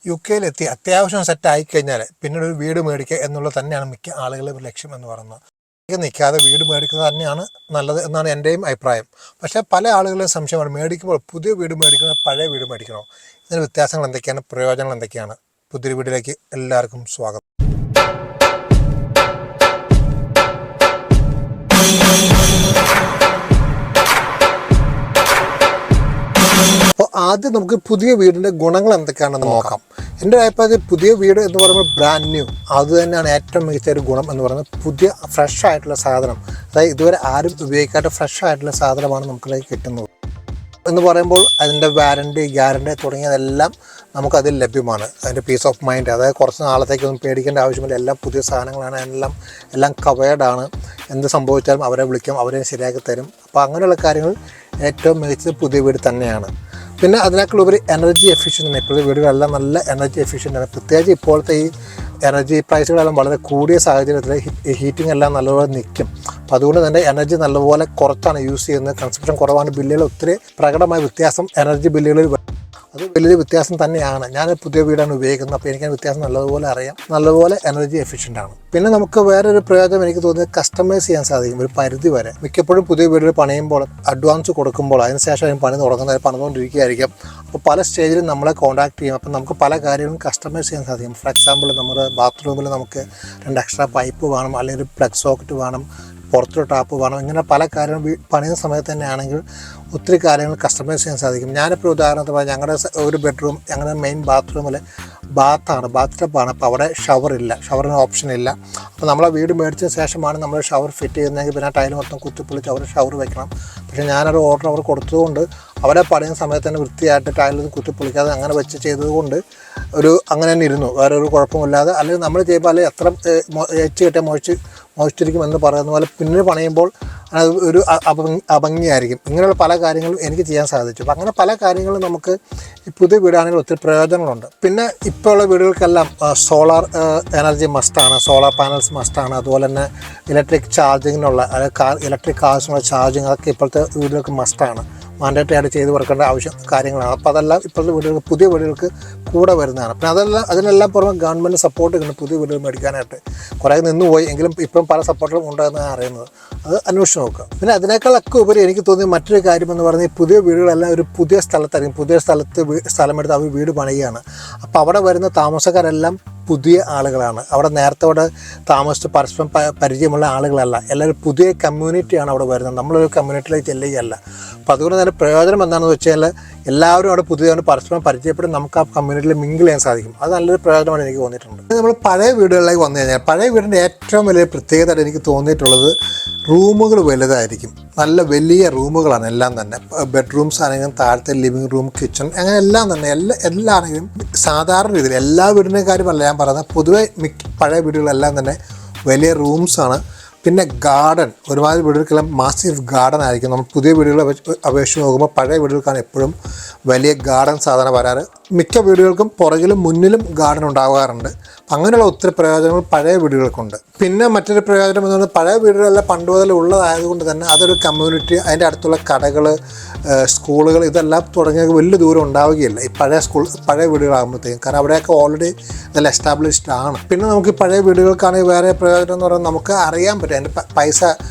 യുകെയിലെത്തി അത്യാവശ്യം സെറ്റായി കഴിഞ്ഞാൽ പിന്നീട് ഒരു വീട് മേടിക്കുക എന്നുള്ളത് തന്നെയാണ് മിക്ക ആളുകളുടെ ലക്ഷ്യം എന്ന് പറയുന്നത്. നിൽക്കാതെ വീട് മേടിക്കുന്നത് തന്നെയാണ് നല്ലത് എന്നാണ് എൻ്റെയും അഭിപ്രായം. പക്ഷേ പല ആളുകളുടെയും സംശയമാണ്, മേടിക്കുമ്പോൾ പുതിയ വീട് മേടിക്കണോ പഴയ വീട് മേടിക്കണോ, ഇതിന് വ്യത്യാസങ്ങൾ എന്തൊക്കെയാണ്, പ്രയോജനങ്ങൾ എന്തൊക്കെയാണ്. പുതിയൊരു വീട്ടിലേക്ക് എല്ലാവർക്കും സ്വാഗതം. അപ്പോൾ ആദ്യം നമുക്ക് പുതിയ വീടിൻ്റെ ഗുണങ്ങൾ എന്തൊക്കെയാണെന്ന് നോക്കാം. എൻ്റെ അഭിപ്രായത്തിൽ പുതിയ വീട് എന്ന് പറയുമ്പോൾ ബ്രാൻഡ് ന്യൂ, അത് തന്നെയാണ് ഏറ്റവും മികച്ച ഒരു ഗുണം എന്ന് പറയുന്നത്. പുതിയ ഫ്രഷ് ആയിട്ടുള്ള സാധനം, അതായത് ഇതുവരെ ആരും ഉപയോഗിക്കാത്ത ഫ്രഷ് ആയിട്ടുള്ള സാധനമാണ് നമുക്കിലേക്ക് കിട്ടുന്നത് എന്ന് പറയുമ്പോൾ അതിൻ്റെ വാറൻറ്റി, ഗ്യാരൻറ്റി തുടങ്ങിയതെല്ലാം നമുക്കതിൽ ലഭ്യമാണ്. അതിൻ്റെ പീസ് ഓഫ് മൈൻഡ്, അതായത് കുറച്ച് നാളത്തേക്കൊന്നും പേടിക്കേണ്ട ആവശ്യമില്ല. എല്ലാം പുതിയ സാധനങ്ങളാണ്, എല്ലാം കവേർഡാണ്. എന്ത് സംഭവിച്ചാലും അവരെ വിളിക്കും, അവരെ ശരിയാക്കി തരും. അപ്പോൾ അങ്ങനെയുള്ള കാര്യങ്ങൾ ഏറ്റവും മികച്ചത് പുതിയ വീട് തന്നെയാണ്. പിന്നെ അതിനേക്കാളുപരി എനർജി എഫിഷ്യൻ്റ്. ഇപ്പോഴത്തെ വീടുകളെല്ലാം നല്ല എനർജി എഫിഷ്യൻ്റാണ്. പ്രത്യേകിച്ച് ഇപ്പോഴത്തെ ഈ എനർജി പ്രൈസുകളെല്ലാം വളരെ കൂടിയ സാഹചര്യത്തിൽ ഹീറ്റിംഗ് എല്ലാം നല്ലപോലെ നിൽക്കും. അപ്പോൾ അതുകൊണ്ട് തന്നെ എനർജി നല്ലപോലെ കുറച്ചാണ് യൂസ് ചെയ്യുന്നത്. കൺസപ്ഷൻ കുറവാണ്. ബില്ലുകൾ ഒത്തിരി പ്രകടമായ വ്യത്യാസം എനർജി ബില്ലുകളിൽ, അത് വലിയൊരു വ്യത്യാസം തന്നെയാണ്. ഞാൻ പുതിയ വീടാണ് ഉപയോഗിക്കുന്നത്, അപ്പോൾ എനിക്ക് വ്യത്യാസം നല്ലതുപോലെ അറിയാം. നല്ലപോലെ എനർജി എഫിഷ്യൻ്റ് ആണ്. പിന്നെ നമുക്ക് വേറൊരു പ്രയോജനം എനിക്ക് തോന്നിയത് കസ്റ്റമൈസ് ചെയ്യാൻ സാധിക്കും ഒരു പരിധി വരെ. മിക്കപ്പോഴും പുതിയ വീടുകൾ പണിയുമ്പോൾ അഡ്വാൻസ് കൊടുക്കുമ്പോൾ അതിനുശേഷം പണി തുടങ്ങുന്നത് പണിതുകൊണ്ടിരിക്കുകയായിരിക്കും. അപ്പോൾ പല സ്റ്റേജിലും നമ്മളെ കോൺടാക്ട് ചെയ്യും. അപ്പോൾ നമുക്ക് പല കാര്യങ്ങളും കസ്റ്റമൈസ് ചെയ്യാൻ സാധിക്കും. ഫോർ എക്സാമ്പിൾ, നമ്മുടെ ബാത്റൂമിൽ നമുക്ക് 2 എക്സ്ട്രാ പൈപ്പ് വേണം, അല്ലെങ്കിൽ ഒരു പ്ലഗ് സോക്കറ്റ് വേണം, പുറത്തൊരു ടാപ്പ് വേണം. ഇങ്ങനെ പല കാര്യങ്ങളും പണിയുന്ന സമയത്ത് തന്നെ ആണെങ്കിൽ ഒത്തിരി കാര്യങ്ങൾ കസ്റ്റമൈസ് ചെയ്യാൻ സാധിക്കും. ഞാനിപ്പോൾ ഉദാഹരണത്തിന് പറഞ്ഞാൽ ഞങ്ങളുടെ ഒരു ബെഡ്റൂം, ഞങ്ങളുടെ മെയിൻ ബാത്റൂമിൽ ബാത്ത് ടബാണ്. അപ്പോൾ അവിടെ ഷവറിന് ഓപ്ഷൻ ഇല്ല. അപ്പോൾ നമ്മളെ വീട് മേടിച്ചതിന് ശേഷമാണ് നമ്മൾ ഷവർ ഫിറ്റ് ചെയ്യുന്നതെങ്കിൽ പിന്നെ ടൈൽ മൊത്തം കുത്തിപ്പൊളിച്ച് അവർ ഷവർ വെക്കണം. പക്ഷേ ഞാനൊരു ഓർഡർ അവർ കൊടുത്തതുകൊണ്ട് അവരെ പണിയുന്ന സമയത്ത് തന്നെ വൃത്തിയായിട്ട് ടൈലൊന്നും കുത്തിപ്പൊളിക്കാതെ അങ്ങനെ വെച്ച് ചെയ്തതുകൊണ്ട് അങ്ങനെ തന്നെ ഇരുന്നു, വേറെ ഒരു കുഴപ്പമില്ലാതെ. അല്ലെങ്കിൽ നമ്മൾ ചെയ്യുമ്പോൾ അല്ലെങ്കിൽ എത്ര എച്ച് കിട്ടിയ മോയ്സ്ചറിക്കും എന്ന് പറയുന്ന പോലെ പിന്നെ പണിയുമ്പോൾ അത് ഒരു അഭംഗിയായിരിക്കും. ഇങ്ങനെയുള്ള പല കാര്യങ്ങളും എനിക്ക് ചെയ്യാൻ സാധിച്ചു. അപ്പോൾ അങ്ങനെ പല കാര്യങ്ങളും നമുക്ക് ഈ പുതിയ വീടാണെങ്കിൽ ഒത്തിരി പ്രയോജനങ്ങളുണ്ട്. പിന്നെ ഇപ്പോൾ ഉള്ള വീടുകൾക്കെല്ലാം സോളാർ എനർജി മസ്റ്റാണ്, സോളാർ പാനൽസ് മസ്റ്റാണ്. അതുപോലെ തന്നെ ഇലക്ട്രിക് ചാർജിങ്ങിനുള്ള, അതായത് ഇലക്ട്രിക് കാർസിനുള്ള ചാർജിങ്, അതൊക്കെ ഇപ്പോഴത്തെ വീടുകൾക്ക് മസ്റ്റാണ്. മാൻഡേറ്ററി ആയിട്ട് ചെയ്ത് കൊടുക്കേണ്ട കാര്യങ്ങളാണ്. അപ്പോൾ അതെല്ലാം ഇപ്പോഴത്തെ വീടുകൾക്ക്, പുതിയ വീടുകൾക്ക് കൂടെ വരുന്നതാണ്. പിന്നെ അതിനെല്ലാം പുറമെ ഗവൺമെൻറ് സപ്പോർട്ട് കിട്ടും പുതിയ വീടുകൾ മേടിക്കാനായിട്ട്. കുറേ നിന്നുപോയി എങ്കിലും ഇപ്പം പല സപ്പോർട്ടുകളും ഉണ്ടെന്ന് അറിയുന്നത്, അത് അന്വേഷിച്ച് നോക്കുക. പിന്നെ അതിനേക്കാളൊക്കെ ഉപരി എനിക്ക് തോന്നിയ മറ്റൊരു കാര്യമെന്ന് പറഞ്ഞാൽ ഈ പുതിയ വീടുകളെല്ലാം ഒരു പുതിയ സ്ഥലത്തായിരിക്കും. പുതിയ സ്ഥലമെടുത്ത് അവർ വീട് പണിയുകയാണ്. അപ്പോൾ അവിടെ വരുന്ന താമസക്കാരെല്ലാം പുതിയ ആളുകളാണ്. അവിടെ നേരത്തെ താമസിച്ച് പരസ്പരം പരിചയമുള്ള ആളുകളല്ല, എല്ലാവരും പുതിയ കമ്മ്യൂണിറ്റിയാണ് അവിടെ വരുന്നത്. നമ്മളൊരു കമ്മ്യൂണിറ്റിയിലേക്ക് ചെല്ലുകയല്ല. അപ്പോൾ അതുകൊണ്ട് തന്നെ പ്രയോജനം എന്താണെന്ന് വെച്ചാൽ എല്ലാവരും അവിടെ പുതിയതുകൊണ്ട് പരസ്പരം പരിചയപ്പെട്ട് നമുക്ക് ആ കമ്മ്യൂണിറ്റിയിൽ മിങ്കിൾ ചെയ്യാൻ സാധിക്കും. അത് നല്ലൊരു പ്രയോജനമാണ് എനിക്ക് തോന്നിയിട്ടുണ്ട്. നമ്മൾ പഴയ വീടുകളിലേക്ക് വന്നു കഴിഞ്ഞാൽ പഴയ വീടിൻ്റെ ഏറ്റവും വലിയ പ്രത്യേകതയായിട്ട് എനിക്ക് തോന്നിയിട്ടുള്ളത് റൂമുകൾ വലുതായിരിക്കും. നല്ല വലിയ റൂമുകളാണ് എല്ലാം തന്നെ. ബെഡ്റൂംസ് ആണെങ്കിലും താഴത്തെ ലിവിങ് റൂം, കിച്ചൺ, അങ്ങനെ എല്ലാം തന്നെ എല്ലാം ആണെങ്കിലും സാധാരണ രീതിയിൽ എല്ലാ വീടിൻ്റെ കാര്യമല്ല ഞാൻ പറയുന്നത്, പൊതുവെ പഴയ വീടുകളെല്ലാം തന്നെ വലിയ റൂംസാണ്. പിന്നെ ഗാർഡൻ, ഒരുമാതിരി വീടുകൾക്കെല്ലാം മാസീവ് ഗാർഡൻ ആയിരിക്കും. നമ്മൾ പുതിയ വീടുകളെ അപേക്ഷിച്ച് നോക്കുമ്പോൾ പഴയ വീടുകൾക്കാണ് എപ്പോഴും വലിയ ഗാർഡൻ സാധാരണ വരാറ്. മിക്ക വീടുകൾക്കും പുറകിലും മുന്നിലും ഗാർഡൻ ഉണ്ടാകാറുണ്ട്. അങ്ങനെയുള്ള ഒത്തിരി പ്രയോജനങ്ങൾ പഴയ വീടുകൾക്കുണ്ട്. പിന്നെ മറ്റൊരു പ്രയോജനം എന്ന് പറഞ്ഞാൽ പഴയ വീടുകളെല്ലാം പണ്ട് മുതൽ ഉള്ളതായതുകൊണ്ട് തന്നെ അതൊരു കമ്മ്യൂണിറ്റി, അതിൻ്റെ അടുത്തുള്ള കടകൾ, സ്കൂളുകൾ, ഇതെല്ലാം തുടങ്ങിയ വലിയ ദൂരം ഉണ്ടാവുകയില്ല ഈ പഴയ വീടുകളാകുമ്പോഴത്തേക്കും. കാരണം അവിടെയൊക്കെ ഓൾറെഡി ഇതെല്ലാം എസ്റ്റാബ്ലിഷ്ഡ് ആണ്. പിന്നെ നമുക്ക് ഈ പഴയ വീടുകൾക്കാണെങ്കിൽ വേറെ പ്രയോജനം എന്ന് പറയുന്നത് നമുക്ക് അറിയാൻ പറ്റും അതിൻ്റെ പൈസ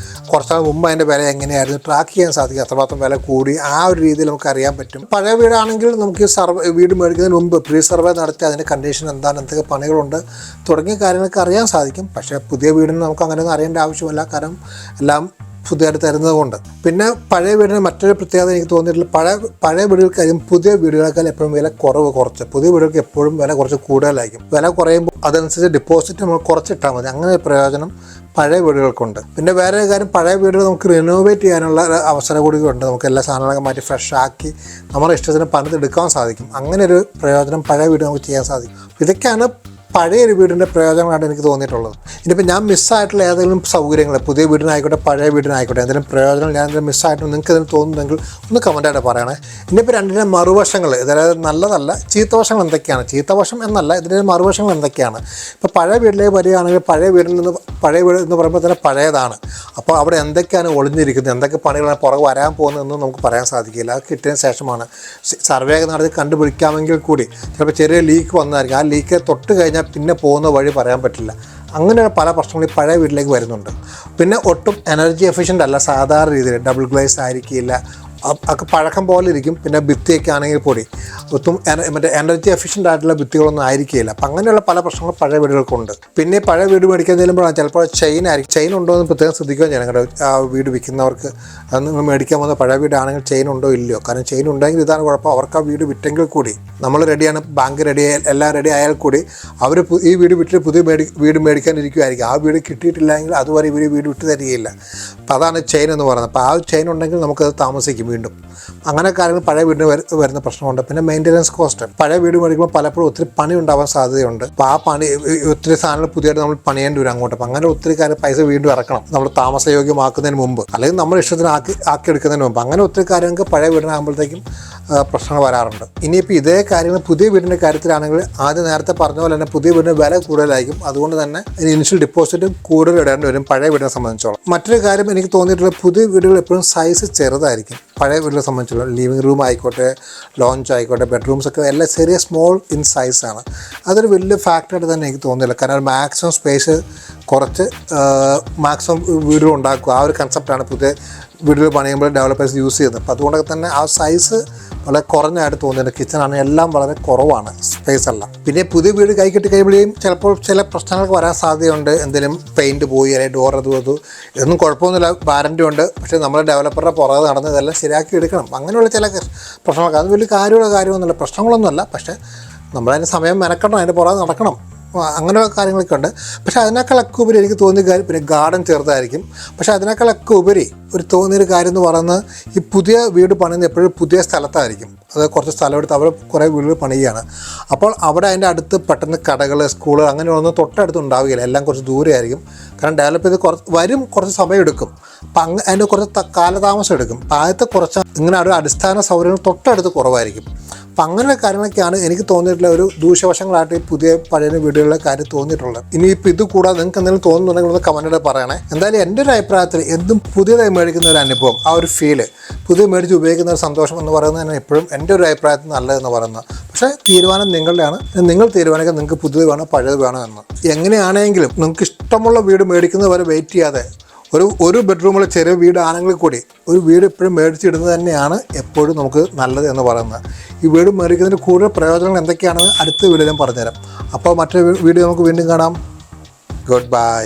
കുറച്ചാൾ മുമ്പ് അതിൻ്റെ വില എങ്ങനെയായിരുന്നു ട്രാക്ക് ചെയ്യാൻ സാധിക്കും. അത്രമാത്രം വില കൂടി ആ ഒരു രീതിയിൽ നമുക്ക് അറിയാൻ പറ്റും. പഴയ വീടാണെങ്കിൽ നമുക്ക് വീട് മേടിക്കുന്നതിന് മുമ്പ് പ്രീ സർവേ നടത്തി അതിൻ്റെ കണ്ടീഷൻ എന്താണ്, എന്തൊക്കെ പണികളുണ്ട് തുടങ്ങിയ കാര്യങ്ങളൊക്കെ അറിയാൻ സാധിക്കും. പക്ഷേ പുതിയ വീടിന് നമുക്ക് അങ്ങനെയൊന്നും അറിയേണ്ട ആവശ്യമില്ല, കാരണം എല്ലാം പുതിയതായിട്ട് തരുന്നത് കൊണ്ട്. പിന്നെ പഴയ വീടിന് മറ്റൊരു പ്രത്യേകത എനിക്ക് തോന്നിയിട്ടുള്ള പഴയ വീടുകൾക്കായിരിക്കും പുതിയ വീടുകളേക്കാൾ എപ്പോഴും വില കുറച്ച്. പുതിയ വീടുകൾക്ക് എപ്പോഴും വില കുറച്ച് കൂടുതലായിരിക്കും. വില കുറയുമ്പോൾ അതനുസരിച്ച് ഡിപ്പോസിറ്റ് നമ്മൾ കുറച്ചിട്ടാൽ മതി. അങ്ങനെ ഒരു പ്രയോജനം പഴയ വീടുകൾക്കുണ്ട്. പിന്നെ വേറെ കാര്യം, പഴയ വീടുകൾ നമുക്ക് റിനോവേറ്റ് ചെയ്യാനുള്ള അവസരം കൂടി ഉണ്ട്. നമുക്ക് എല്ലാ സാധനങ്ങളൊക്കെ മാറ്റി ഫ്രഷ് ആക്കി നമ്മുടെ ഇഷ്ടത്തിന് പണിതെടുക്കാൻ സാധിക്കും. അങ്ങനെ ഒരു പ്രയോജനം പഴയ വീട് നമുക്ക് ചെയ്യാൻ സാധിക്കും. ഇതൊക്കെയാണ് പഴയൊരു വീടിൻ്റെ പ്രയോജനമായിട്ട് എനിക്ക് തോന്നിയിട്ടുള്ളത്. ഇനിയിപ്പോൾ ഞാൻ മിസ്സായിട്ടുള്ള ഏതെങ്കിലും സൗകര്യങ്ങൾ, പുതിയ വീടിനായിക്കോട്ടെ പഴയ വീടിനായിക്കോട്ടെ, എന്തെങ്കിലും പ്രയോജനം ഞാൻ എന്തെങ്കിലും മിസ്സായിട്ട് നിങ്ങൾക്ക് ഇതിന് തോന്നുന്നെങ്കിൽ ഒന്ന് കമൻറ്റായിട്ട് പറയണേ. ഇനിയിപ്പോൾ രണ്ടിൻ്റെ മറുവശങ്ങൾ, അതായത് നല്ലതല്ല ചീത്തവശങ്ങൾ എന്തൊക്കെയാണ്, ചീത്തവശം എന്നല്ല ഇതിൻ്റെ മറുവശങ്ങൾ എന്തൊക്കെയാണ്. ഇപ്പോൾ പഴയ വീട്ടിലേക്ക് വരികയാണെങ്കിൽ പഴയ വീടിൽ നിന്ന് പഴയ വീട് എന്ന് പറയുമ്പോൾ തന്നെ പഴയതാണ്. അപ്പോൾ അവിടെ എന്തൊക്കെയാണ് ഒളിഞ്ഞിരിക്കുന്നത്, എന്തൊക്കെ പണികളാണ് പുറകെ വരാൻ പോകുന്നതെന്നും നമുക്ക് പറയാൻ സാധിക്കില്ല. അത് കിട്ടിയതിന് ശേഷമാണ് സർവേ നടത്തി കണ്ടുപിടിക്കാമെങ്കിൽ കൂടി ചിലപ്പോൾ ചെറിയ ലീക്ക് വന്നതായിരിക്കും. ആ ലീക്ക് തൊട്ട് കഴിഞ്ഞാൽ പിന്നെ പോകുന്ന വഴി പറയാൻ പറ്റില്ല. അങ്ങനെയുള്ള പല പ്രശ്നങ്ങളും പഴയ വീട്ടിലേക്ക് വരുന്നുണ്ട്. പിന്നെ ഒട്ടും എനർജി എഫിഷ്യൻ്റ് അല്ല, സാധാരണ രീതിയിൽ ഡബിൾ ഗ്ലേസ് ആയിരിക്കില്ല, ഒക്കെ പഴക്കം പോലെ ഇരിക്കും. പിന്നെ ഭിത്തിയൊക്കെ ആണെങ്കിൽ കൂടി ഒത്തും മറ്റേ എനർജി എഫിഷ്യൻ്റ് ആയിട്ടുള്ള ഭിത്തികളൊന്നും ആയിരിക്കില്ല. അപ്പം അങ്ങനെയുള്ള പല പ്രശ്നങ്ങളും പഴയ വീടുകൾക്കുണ്ട്. പിന്നെ പഴയ വീട് മേടിക്കാൻ ചെല്ലുമ്പോഴാണ് ചിലപ്പോൾ ചെയിൻ ആയിരിക്കും. ചെയിൻ ഉണ്ടോ എന്ന് പ്രത്യേകം ശ്രദ്ധിക്കുകയും ചെയ്യണം കേട്ടോ. ആ വീട് വിൽക്കുന്നവർക്ക് നിങ്ങൾ മേടിക്കാൻ പോകുന്ന പഴയ വീടാണെങ്കിൽ ചെയിൻ ഉണ്ടോ ഇല്ലയോ. കാരണം ചെയിൻ ഉണ്ടെങ്കിൽ ഇതാണ് കുഴപ്പം. അവർക്ക് ആ വീട് വിറ്റെങ്കിൽ കൂടി നമ്മൾ റെഡിയാണ്, ബാങ്ക് റെഡി, എല്ലാം റെഡി ആയാൽ കൂടി അവർ ഈ വീട് വിട്ടിട്ട് പുതിയ വീട് മേടിക്കാനിരിക്കുമായിരിക്കും. ആ വീട് കിട്ടിയിട്ടില്ലെങ്കിൽ അതുവരെ ഇവർ വീട് വിട്ട് തരികയില്ല. അപ്പോൾ അതാണ് ചെയിൻ എന്ന് പറയുന്നത്. അപ്പോൾ ആ ചെയിൻ ഉണ്ടെങ്കിൽ നമുക്കത് താമസിക്കും വീണ്ടും. അങ്ങനെ കാര്യങ്ങൾ പഴയ വീടിന് വരുന്ന പ്രശ്നമുണ്ട്. പിന്നെ മെയിൻ്റനൻസ് കോസ്റ്റ്. പഴയ വീട് മേടിക്കുമ്പോൾ പലപ്പോഴും ഒത്തിരി പണി ഉണ്ടാവാൻ സാധ്യതയുണ്ട്. അപ്പോൾ ആ പണി ഒത്തിരി സാധനങ്ങൾ പുതിയതായിട്ട് നമ്മൾ പണിയേണ്ടി വരും അങ്ങോട്ട്. അപ്പം അങ്ങനെ ഒത്തിരി കാര്യം പൈസ വീണ്ടും ഇറക്കണം നമ്മൾ താമസയോഗ്യമാക്കുന്നതിന് മുമ്പ്, അല്ലെങ്കിൽ നമ്മൾ ഇഷ്ടത്തിന് ആക്കിയെടുക്കുന്നതിന് മുമ്പ്. അങ്ങനെ ഒത്തിരി കാര്യങ്ങൾക്ക് പഴയ വീടിനാകുമ്പോഴത്തേക്കും പ്രശ്നങ്ങൾ വരാറുണ്ട്. ഇനിയിപ്പോൾ ഇതേ കാര്യങ്ങൾ പുതിയ വീടിൻ്റെ കാര്യത്തിലാണെങ്കിൽ ആദ്യം നേരത്തെ പറഞ്ഞ പോലെ തന്നെ പുതിയ വീടിന് വില കൂടുതലായിരിക്കും. അതുകൊണ്ട് തന്നെ ഇനിഷ്യൽ ഡിപ്പോസിറ്റും കൂടുതൽ ഇടേണ്ടി വരും പഴയ വീടിനെ സംബന്ധിച്ചോളം. മറ്റൊരു കാര്യം എനിക്ക് തോന്നിയിട്ടുള്ള പുതിയ വീടുകൾ എപ്പോഴും സൈസ് ചെറുതായിരിക്കും. പഴയ വീടിനെ സംബന്ധിച്ചുള്ള ലിവിങ് റൂം ആയിക്കോട്ടെ, ലോഞ്ച് ആയിക്കോട്ടെ, ബെഡ്റൂംസ് ഒക്കെ എല്ലാം ചെറിയ സ്മോൾ ഇൻ സൈസാണ്. അതൊരു വലിയ ഫാക്ടറായിട്ട് തന്നെ എനിക്ക് തോന്നുന്നില്ല. കാരണം മാക്സിമം സ്പേസ് കുറച്ച് മാക്സിമം വീടുകൾ ഉണ്ടാക്കുക, ആ ഒരു കൺസെപ്റ്റാണ് പുതിയ വീടുകൾ പണിയുമ്പോൾ ഡെവലപ്പേഴ്സ് യൂസ് ചെയ്യുന്നത്. അപ്പോൾ അതുകൊണ്ടൊക്കെ തന്നെ ആ സൈസ് വളരെ കുറഞ്ഞായിട്ട് തോന്നുന്നുണ്ട്. കിച്ചണാണ് എല്ലാം വളരെ കുറവാണ്, സ്പേസ് അല്ല. പിന്നെ പുതിയ വീട് കൈ കെട്ടി കഴിയുമ്പോഴേയും ചിലപ്പോൾ ചില പ്രശ്നങ്ങൾക്ക് വരാൻ സാധ്യതയുണ്ട്. എന്തെങ്കിലും പെയിൻറ്റ് പോയി അല്ലെങ്കിൽ ഡോർ അത് ഇതൊന്നും കുഴപ്പമൊന്നുമില്ല, വാറൻറ്റി ഉണ്ട്. പക്ഷേ നമ്മൾ ഡെവലപ്പറുടെ പുറകെ നടന്ന് ഇതെല്ലാം ശരിയാക്കി എടുക്കണം. അങ്ങനെയുള്ള ചില പ്രശ്നങ്ങളൊക്കെ, അത് വലിയ കാര്യമൊന്നുമില്ല, പ്രശ്നങ്ങളൊന്നുമല്ല. പക്ഷേ നമ്മളതിന് സമയം മെനക്കണം, അതിൻ്റെ പുറകെ നടക്കണം. അങ്ങനെ കാര്യങ്ങളൊക്കെ ഉണ്ട്. പക്ഷേ അതിനേക്കാളൊക്കെ ഉപരി എനിക്ക് തോന്നിയ കാര്യം, പിന്നെ ഗാർഡൻ ചെറുതായിരിക്കും. പക്ഷേ അതിനേക്കാളൊക്കെ ഉപരി ഒരു തോന്നിയൊരു കാര്യം എന്ന് പറയുന്നത്, ഈ പുതിയ വീട് പണിയുന്നത് എപ്പോഴും പുതിയ സ്ഥലത്തായിരിക്കും. അത് കുറച്ച് സ്ഥലമെടുത്ത് അവർ കുറേ വീടുകൾ പണിയുകയാണ്. അപ്പോൾ അവിടെ അതിൻ്റെ അടുത്ത് പെട്ടെന്ന് കടകൾ, സ്കൂൾ അങ്ങനെയൊന്നും തൊട്ടടുത്ത് ഉണ്ടാവുകയില്ല. എല്ലാം കുറച്ച് ദൂരെ ആയിരിക്കും. കാരണം ഡെവലപ്പ് ചെയ്ത് കുറച്ച് സമയം എടുക്കും. അപ്പം അതിൻ്റെ കുറച്ച് കാലതാമസം എടുക്കും. അപ്പം ആദ്യത്തെ കുറച്ച് ഇങ്ങനെ ഒരു അടിസ്ഥാന സൗകര്യങ്ങൾ തൊട്ടടുത്ത് കുറവായിരിക്കും. അപ്പം അങ്ങനെയുള്ള കാര്യങ്ങളൊക്കെയാണ് എനിക്ക് തോന്നിയിട്ടുള്ള ഒരു ദൂഷ്യവശങ്ങളായിട്ട് ഈ പുതിയ പഴയ വീടുകളിലെ കാര്യം തോന്നിയിട്ടുള്ളത്. ഇനിയിപ്പോൾ ഇത് കൂടാതെ നിങ്ങൾക്ക് എന്തെങ്കിലും തോന്നുന്നുണ്ടെങ്കിൽ ഒന്ന് കമൻറ്റിൽ പറയണേ. എന്തായാലും എൻ്റെ ഒരു അഭിപ്രായത്തിൽ എന്തും പുതിയതായി മേടിക്കുന്ന ഒരു അനുഭവം, ആ ഒരു ഫീല്, പുതിയ മേടിച്ച് ഉപയോഗിക്കുന്ന ഒരു സന്തോഷം എന്ന് പറയുന്നത് തന്നെ എപ്പോഴും എൻ്റെ ഒരു അഭിപ്രായത്തിൽ നല്ലതെന്ന് പറയുന്നത്. പക്ഷേ തീരുമാനം നിങ്ങളുടെയാണ്. നിങ്ങൾ തീരുമാനിക്കാൻ നിങ്ങൾക്ക് പുതിയത് വേണോ പഴയത് വേണോ എന്ന്. എങ്ങനെയാണെങ്കിലും നിങ്ങൾക്ക് ഇഷ്ടമുള്ള വീട് മേടിക്കുന്നത് വരെ വെയിറ്റ് ചെയ്യാതെ ഒരു ബെഡ്റൂമുള്ള ചെറിയ വീടാണെങ്കിൽ കൂടി ഒരു വീട് എപ്പോഴും മേടിച്ചിടുന്നത് തന്നെയാണ് എപ്പോഴും നമുക്ക് നല്ലത് എന്ന് പറയുന്നത്. ഈ വീട് മേടിക്കുന്നതിന് കൂടുതൽ പ്രയോജനങ്ങൾ എന്തൊക്കെയാണെന്ന് അടുത്ത വീഡിയോയിലും പറഞ്ഞുതരാം. അപ്പോൾ മറ്റൊരു വീഡിയോ നമുക്ക് വീണ്ടും കാണാം. Good bye.